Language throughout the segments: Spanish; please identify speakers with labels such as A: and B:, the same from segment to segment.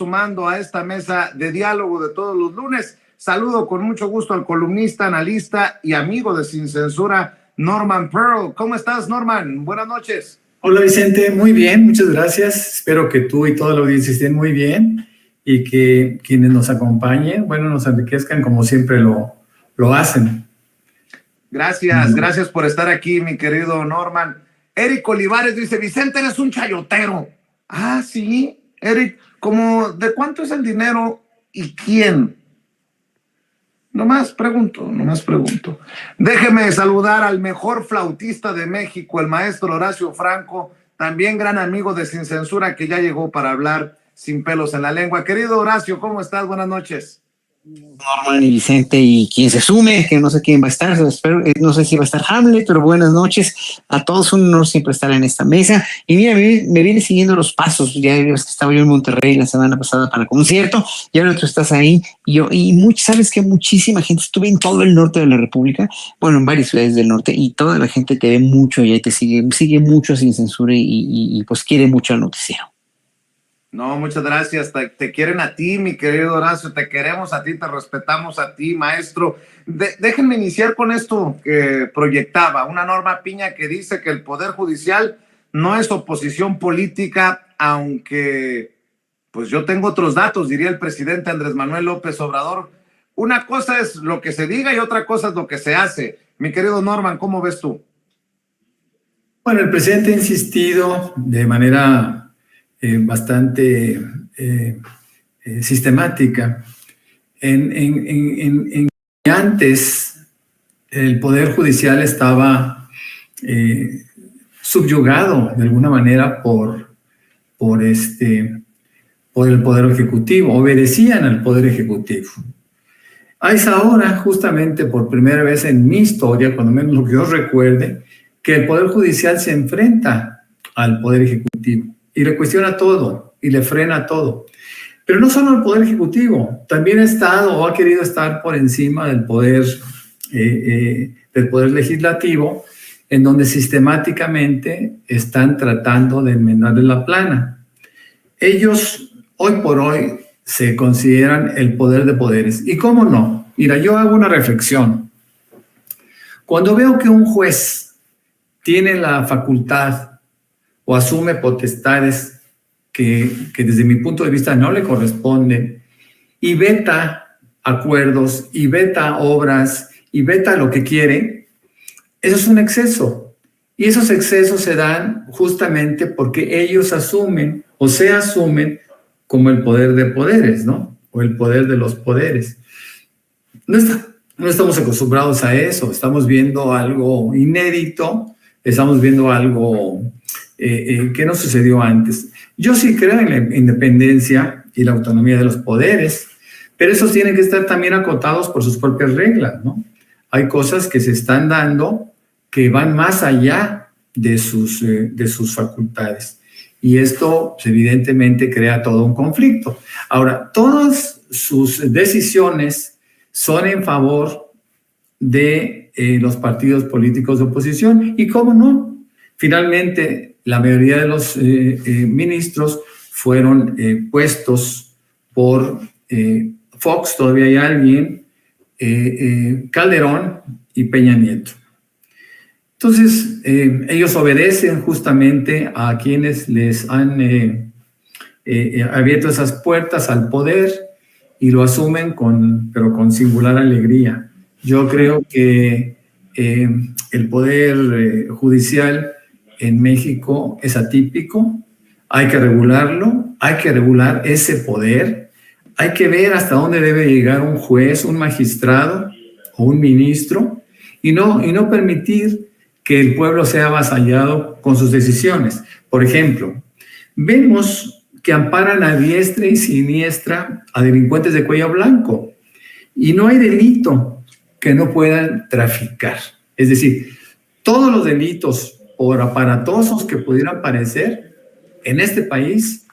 A: sumando a esta mesa de diálogo de todos los lunes. Saludo con mucho gusto al columnista, analista y amigo de Sin Censura, Norman Pearl. ¿Cómo estás, Norman? Buenas noches.
B: Hola, Vicente. Muy bien, muchas gracias. Espero que tú y toda la audiencia estén muy bien y que quienes nos acompañen, bueno, nos enriquezcan como siempre lo hacen.
A: Gracias por estar aquí, mi querido Norman. Eric Olivares dice, Vicente, eres un chayotero. Ah, sí, Eric, ¿de cuánto es el dinero y quién? Nomás pregunto. Déjeme saludar al mejor flautista de México, el maestro Horacio Franco, también gran amigo de Sin Censura, que ya llegó para hablar sin pelos en la lengua. Querido Horacio, ¿cómo estás? Buenas noches.
C: Norman y Vicente y quien se sume, que no sé quién va a estar, no sé si va a estar Hamlet, pero buenas noches a todos, un honor siempre estar en esta mesa. Y mira, me viene siguiendo los pasos, ya ves que estaba yo en Monterrey la semana pasada para el concierto, y ahora tú estás ahí, sabes que muchísima gente, estuve en todo el norte de la República, bueno, en varias ciudades del norte, y toda la gente te ve mucho y te sigue mucho Sin Censura y pues quiere mucho el noticiero.
A: No, muchas gracias. Te quieren a ti, mi querido Horacio. Te queremos a ti, te respetamos a ti, maestro. Déjenme iniciar con esto que proyectaba. Una Norma Piña que dice que el Poder Judicial no es oposición política, aunque pues yo tengo otros datos, diría el presidente Andrés Manuel López Obrador. Una cosa es lo que se diga y otra cosa es lo que se hace. Mi querido Norman, ¿cómo ves tú?
B: Bueno, el presidente ha insistido de manera bastante sistemática en que antes el Poder Judicial estaba subyugado de alguna manera por el Poder Ejecutivo, obedecían al Poder Ejecutivo. Es ahora, justamente por primera vez en mi historia, cuando menos lo que yo recuerde, que el Poder Judicial se enfrenta al Poder Ejecutivo y le cuestiona todo y le frena todo. Pero no solo el Poder Ejecutivo, también ha estado o ha querido estar por encima del Poder Legislativo, en donde sistemáticamente están tratando de enmendarle la plana. Ellos, hoy por hoy, se consideran el poder de poderes. ¿Y cómo no? Mira, yo hago una reflexión. Cuando veo que un juez tiene la facultad o asume potestades que desde mi punto de vista no le corresponden y veta acuerdos y veta obras y veta lo que quiere, eso es un exceso. Y esos excesos se dan justamente porque ellos asumen o se asumen como el poder de poderes, ¿no? O el poder de los poderes. No estamos acostumbrados a eso, estamos viendo algo inédito, estamos viendo algo que no sucedió antes. Yo sí creo en la independencia y la autonomía de los poderes, pero esos tienen que estar también acotados por sus propias reglas, ¿no? Hay cosas que se están dando que van más allá de sus facultades. Y esto pues, evidentemente crea todo un conflicto. Ahora, todas sus decisiones son en favor de los partidos políticos de oposición. ¿Y cómo no? Finalmente, la mayoría de los ministros fueron puestos por Fox, todavía hay alguien, Calderón y Peña Nieto. Entonces, ellos obedecen justamente a quienes les han abierto esas puertas al poder y lo asumen pero con singular alegría. Yo creo que el Poder Judicial en México es atípico, hay que regularlo, hay que regular ese poder, hay que ver hasta dónde debe llegar un juez, un magistrado o un ministro y no permitir que el pueblo sea avasallado con sus decisiones. Por ejemplo, vemos que amparan a diestra y siniestra a delincuentes de cuello blanco y no hay delito que no puedan traficar. Es decir, todos los delitos por aparatosos que pudieran parecer en este país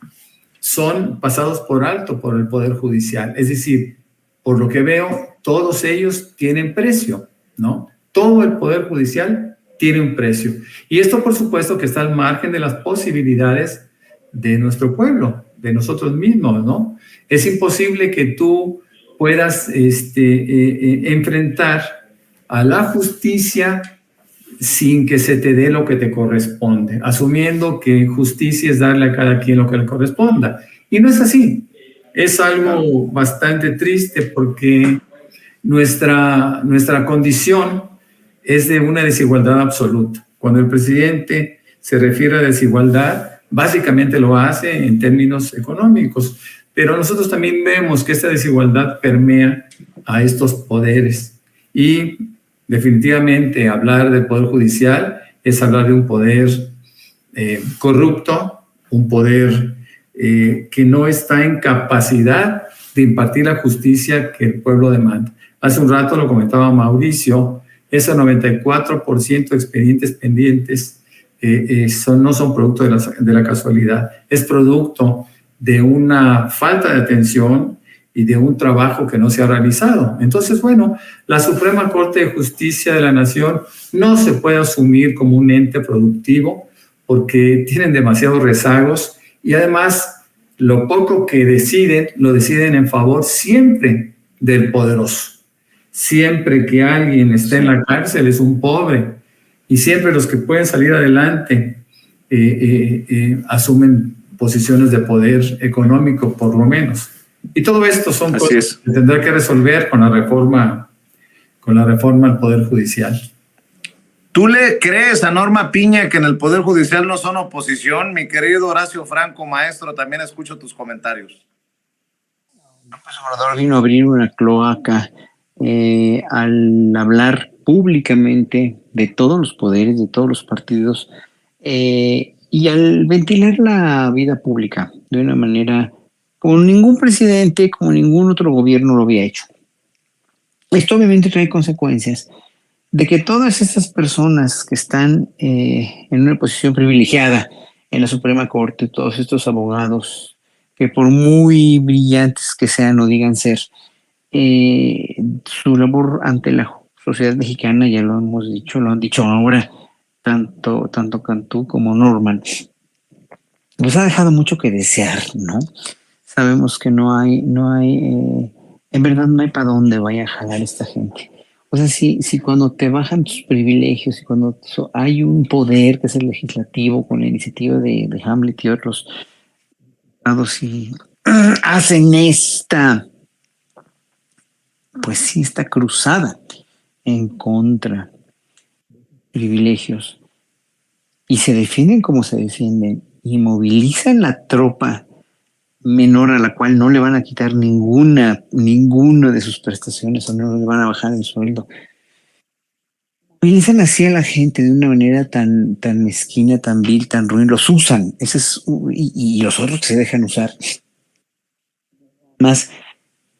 B: son pasados por alto por el Poder Judicial. Es decir, por lo que veo, todos ellos tienen precio, ¿no? Todo el Poder Judicial tiene un precio. Y esto, por supuesto, que está al margen de las posibilidades de nuestro pueblo. de nosotros mismos, ¿no? Es imposible que tú puedas enfrentar a la justicia sin que se te dé lo que te corresponde, asumiendo que justicia es darle a cada quien lo que le corresponda. Y no es así. Es algo bastante triste porque nuestra condición es de una desigualdad absoluta. Cuando el presidente se refiere a desigualdad, básicamente lo hace en términos económicos, pero nosotros también vemos que esta desigualdad permea a estos poderes y definitivamente hablar del Poder Judicial es hablar de un poder corrupto, un poder que no está en capacidad de impartir la justicia que el pueblo demanda. Hace un rato lo comentaba Mauricio, esos 94% de expedientes pendientes no son producto de la casualidad, es producto de una falta de atención y de un trabajo que no se ha realizado. Entonces, bueno, la Suprema Corte de Justicia de la Nación no se puede asumir como un ente productivo porque tienen demasiados rezagos y además lo poco que deciden, lo deciden en favor siempre del poderoso. Siempre que alguien está en la cárcel es un pobre y siempre los que pueden salir adelante asumen posiciones de poder económico por lo menos. Y todo esto son cosas que tendrá que resolver con la reforma al Poder Judicial.
A: ¿Tú le crees a Norma Piña que en el Poder Judicial no son oposición? Mi querido Horacio Franco, maestro, también escucho tus comentarios.
C: López Obrador vino a abrir una cloaca al hablar públicamente de todos los poderes, de todos los partidos, y al ventilar la vida pública de una manera como ningún presidente, como ningún otro gobierno lo había hecho. Esto obviamente trae consecuencias de que todas estas personas que están en una posición privilegiada en la Suprema Corte, todos estos abogados que por muy brillantes que sean o digan ser, su labor ante la sociedad mexicana, ya lo hemos dicho, lo han dicho ahora tanto Cantú como Norman, pues ha dejado mucho que desear, ¿no? Sabemos que no hay, en verdad no hay para dónde vaya a jalar esta gente. O sea, si cuando te bajan tus privilegios y cuando hay un poder que es el legislativo con la iniciativa de Hamlet y otros, si hacen pues sí, esta cruzada en contra de privilegios y se defienden como se defienden y movilizan la tropa menor a la cual no le van a quitar ninguna de sus prestaciones o no le van a bajar el sueldo. Movilizan así a la gente de una manera tan mezquina, tan vil, tan ruin, los usan, y los otros que se dejan usar. Más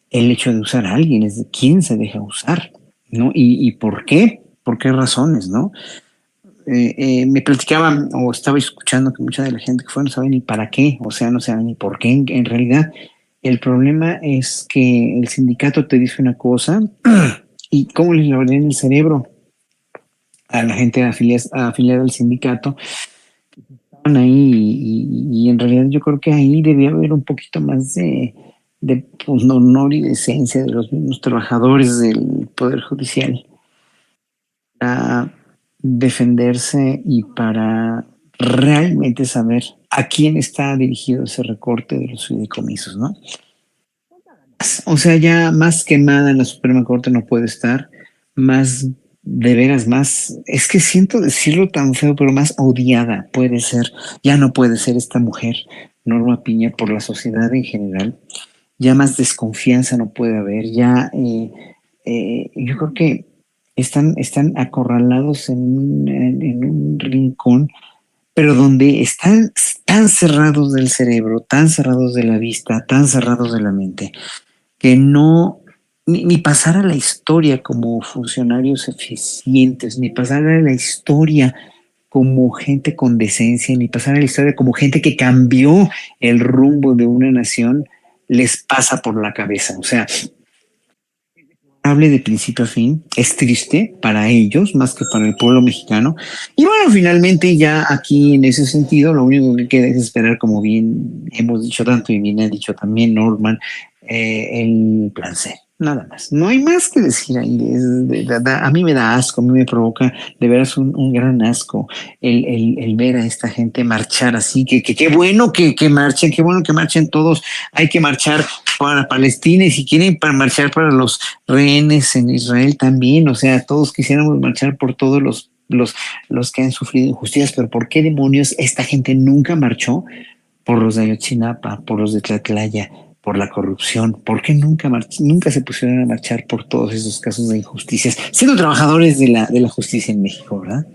C: el hecho de usar a alguien es de quién se deja usar, ¿no? ¿Y por qué? ¿Por qué razones, no? Me platicaban o estaba escuchando que mucha de la gente que fue no sabe ni para qué, o sea, no sabe ni por qué. En realidad, el problema es que el sindicato te dice una cosa y cómo les lavarían el cerebro a la gente afiliada al sindicato. Estaban ahí y en realidad yo creo que ahí debía haber un poquito más de pues, honor y decencia de los mismos trabajadores del Poder Judicial para defenderse y para realmente saber a quién está dirigido ese recorte de los fideicomisos, ¿no? O sea, ya más quemada en la Suprema Corte no puede estar, más de veras, más, es que siento decirlo tan feo, pero más odiada puede ser, ya no puede ser esta mujer, Norma Piña, por la sociedad en general, ya más desconfianza no puede haber, ya yo creo que están acorralados en un rincón, pero donde están tan cerrados del cerebro, tan cerrados de la vista, tan cerrados de la mente, que no, ni pasar a la historia como funcionarios eficientes, ni pasar a la historia como gente con decencia, ni pasar a la historia como gente que cambió el rumbo de una nación, les pasa por la cabeza. O sea, de principio a fin. Es triste para ellos más que para el pueblo mexicano. Y bueno, finalmente ya aquí en ese sentido, lo único que queda es esperar, como bien hemos dicho tanto y bien ha dicho también Norman, el plan C. Nada más. No hay más que decir ahí. A mí me da asco, a mí me provoca de veras un gran asco el ver a esta gente marchar así. Que qué bueno que marchen, qué bueno que marchen todos. Hay que marchar para Palestina y si quieren para marchar para los rehenes en Israel también. O sea, todos quisiéramos marchar por todos los que han sufrido injusticias, pero ¿por qué demonios esta gente nunca marchó por los de Ayotzinapa, por los de Tlatlaya, por la corrupción? ¿Por qué nunca se pusieron a marchar por todos esos casos de injusticias, siendo trabajadores de la justicia en México, verdad?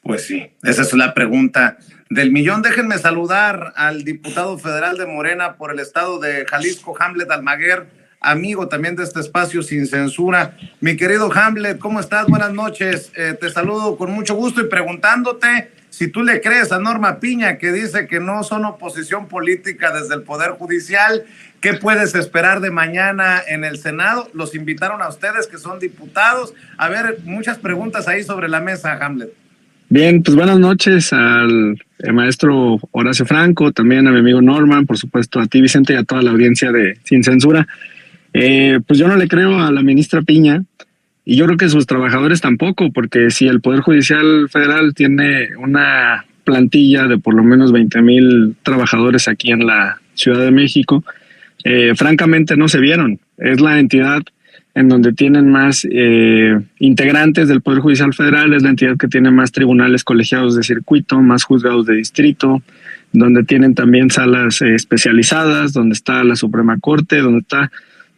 A: Pues sí, esa es la pregunta del millón. Déjenme saludar al diputado federal de Morena por el estado de Jalisco, Hamlet Almaguer, amigo también de este espacio Sin Censura. Mi querido Hamlet, ¿cómo estás? Buenas noches. Te saludo con mucho gusto y preguntándote si tú le crees a Norma Piña, que dice que no son oposición política desde el Poder Judicial. ¿Qué puedes esperar de mañana en el Senado? Los invitaron a ustedes, que son diputados. A ver, muchas preguntas ahí sobre la mesa, Hamlet.
D: Bien, pues buenas noches al maestro Horacio Franco, también a mi amigo Norman, por supuesto a ti, Vicente, y a toda la audiencia de Sin Censura. Pues yo no le creo a la ministra Piña, y yo creo que sus trabajadores tampoco, porque si el Poder Judicial Federal tiene una plantilla de por lo menos 20,000 trabajadores aquí en la Ciudad de México, francamente no se vieron. Es la entidad en donde tienen más integrantes del Poder Judicial Federal, es la entidad que tiene más tribunales colegiados de circuito, más juzgados de distrito, donde tienen también salas especializadas, donde está la Suprema Corte, donde está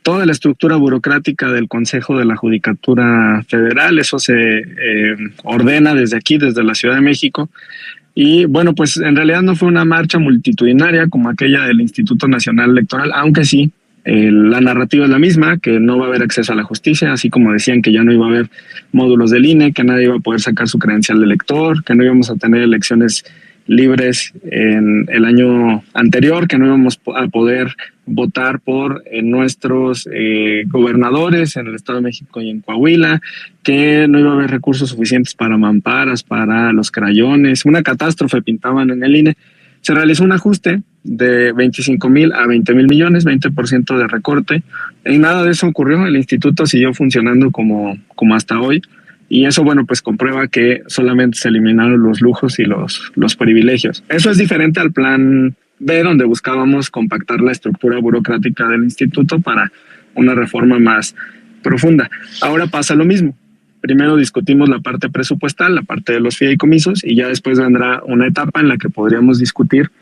D: toda la estructura burocrática del Consejo de la Judicatura Federal. Eso se ordena desde aquí, desde la Ciudad de México. Y bueno, pues en realidad no fue una marcha multitudinaria como aquella del Instituto Nacional Electoral, aunque sí, la narrativa es la misma, que no va a haber acceso a la justicia, así como decían que ya no iba a haber módulos del INE, que nadie iba a poder sacar su credencial de elector, que no íbamos a tener elecciones libres en el año anterior, que no íbamos a poder votar por nuestros gobernadores en el Estado de México y en Coahuila, que no iba a haber recursos suficientes para mamparas, para los crayones, una catástrofe pintaban en el INE. Se realizó un ajuste de 25,000 a 20,000 millones, 20% de recorte, y nada de eso ocurrió. El instituto siguió funcionando como hasta hoy. Y eso, bueno, pues comprueba que solamente se eliminaron los lujos y los privilegios. Eso es diferente al plan B, donde buscábamos compactar la estructura burocrática del instituto para una reforma más profunda. Ahora pasa lo mismo. Primero discutimos la parte presupuestal, la parte de los fideicomisos, y ya después vendrá una etapa en la que podríamos discutir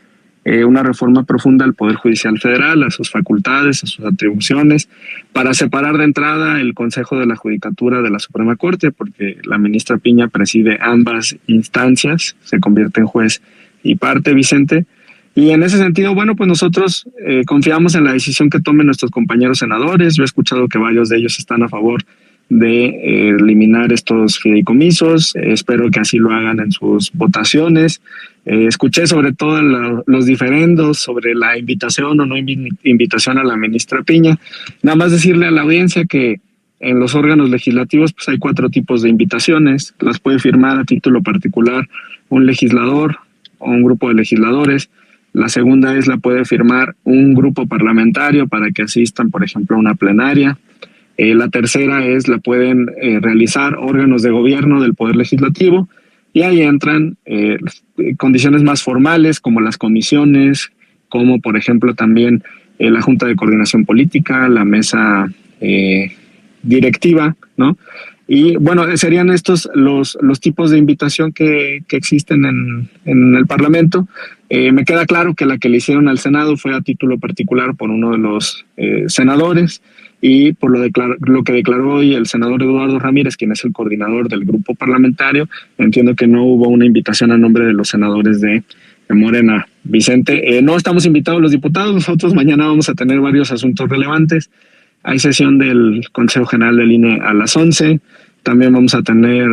D: una reforma profunda al Poder Judicial Federal, a sus facultades, a sus atribuciones, para separar de entrada el Consejo de la Judicatura de la Suprema Corte, porque la ministra Piña preside ambas instancias, se convierte en juez y parte, Vicente. Y en ese sentido, bueno, pues nosotros confiamos en la decisión que tomen nuestros compañeros senadores. Yo he escuchado que varios de ellos están a favor de eliminar estos fideicomisos. Espero que así lo hagan en sus votaciones. Escuché sobre todo los diferendos sobre la invitación o no invitación a la ministra Piña. Nada más decirle a la audiencia que en los órganos legislativos pues hay 4 tipos de invitaciones. Las puede firmar a título particular un legislador o un grupo de legisladores. La segunda es la puede firmar un grupo parlamentario para que asistan, por ejemplo, a una plenaria. La tercera es la pueden realizar órganos de gobierno del Poder Legislativo, y ahí entran condiciones más formales como las comisiones, como por ejemplo también la Junta de Coordinación Política, la mesa directiva, ¿no? Y bueno, serían estos los tipos de invitación que existen en el Parlamento. Me queda claro que la que le hicieron al Senado fue a título particular por uno de los senadores, y por lo que declaró hoy el senador Eduardo Ramírez, quien es el coordinador del grupo parlamentario, entiendo que no hubo una invitación a nombre de los senadores de Morena. Vicente, no estamos invitados los diputados, nosotros mañana vamos a tener varios asuntos relevantes. Hay sesión del Consejo General del INE a las 11. También vamos a tener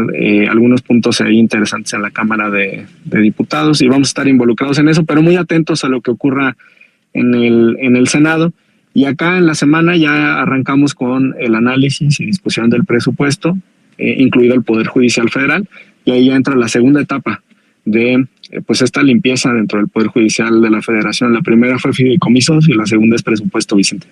D: algunos puntos ahí interesantes en la Cámara de Diputados, y vamos a estar involucrados en eso, pero muy atentos a lo que ocurra en el Senado. Y acá en la semana ya arrancamos con el análisis y discusión del presupuesto, incluido el Poder Judicial Federal, y ahí ya entra la segunda etapa de pues esta limpieza dentro del Poder Judicial de la Federación. La primera fue fideicomisos y la segunda es presupuesto, Vicente.